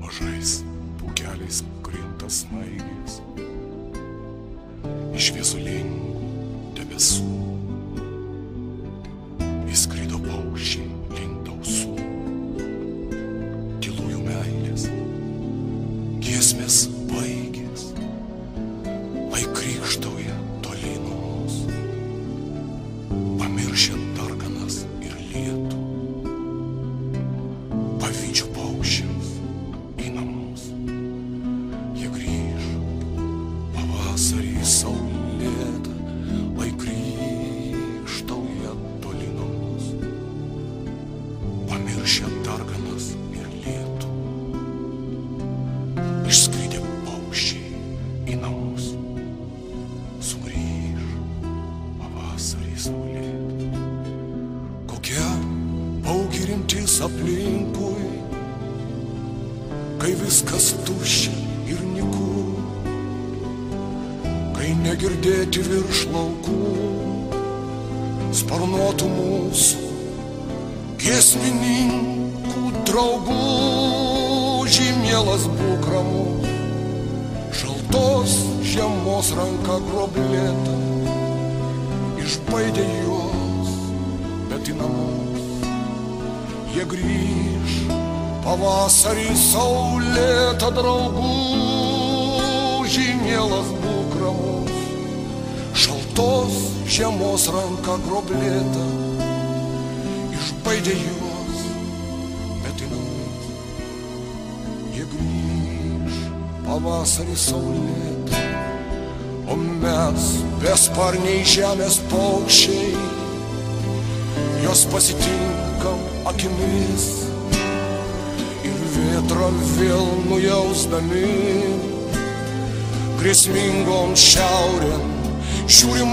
mažais pūkeliais krinta snaigės iš viesulingų debesų. Įskrido paukščiai link dausų, tylųjų meilės giesmės baigės, lai krykštauja toli nuo mūsų, pamiršę darganas ir lietų. Pavydžiu paukščiams į namus, jie grįž pavasarį saulėtą, lai krykštauja toli nuo mūsų, pamiršę darganas ir lietų. Išskridę paukščiai į namus, sugrįž pavasarį saulėtą. Kokia baugi rimtis aplinkui, kai viskas tuščia ir nyku, kai negirdėti virš laukų sparnuotų mūsų giesmininkų draugų. Mielas būk ramus, šaltos žiemos ranka groblėta, išbaidė juos, bet į namus jie grįž pavasarį saulėtą draugų. Mielas būk ramus, šaltos žiemos ranka groblėta, išbaidė juos, bet į namus jie grįž pavasarį saulėtą. O mes, besparniai žemės paukščiai, jos pasitinkam akimis ir vėtrą vėl nujausdami. Grėsmingom šiaurėn žiūrim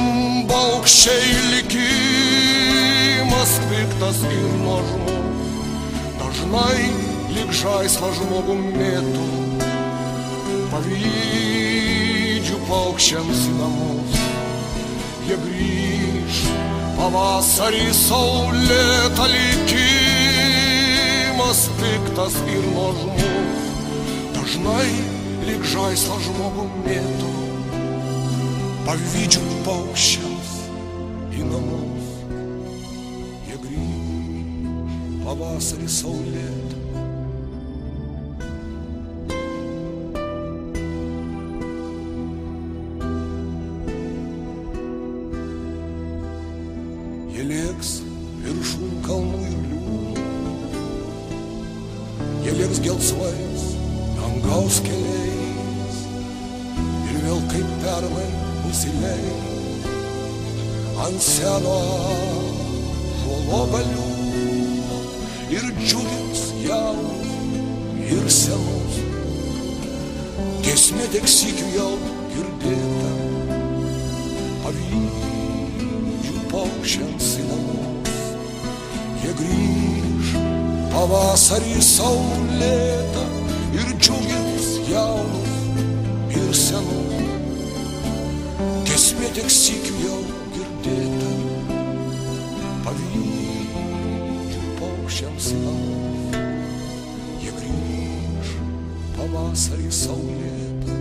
baukščiai, likimas piktas ir nuožmus, dažnai lyg žaislą žmogų mėtų. Pavydžiu paukščiams į namus, jie grįž pavasarį saulėtą, likimas piktas ir nuožmus, dažnai lyg žaislą žmogų mėtų. Pavydžiu paukščiams į namus, jie grįž pavasarį saulėtą. Jie lėks viršum kalnų ir liūnų, jie lėks gelsvais dangaus keliais ir vėl kaip pernai nusileis ant seno ąžuolo galiūno ir džiugins jaunus ir senus. Giesmė tik sykiu jau girdėta, pavydžiu paukščiams į namus, jie grįž pavasarį saulėtą ir džiugins jaunus ir senus. Giesmė tik sykiu jau girdėta, pavydžiu paukščiams į namus, jie grįž pavasarį saulėtą.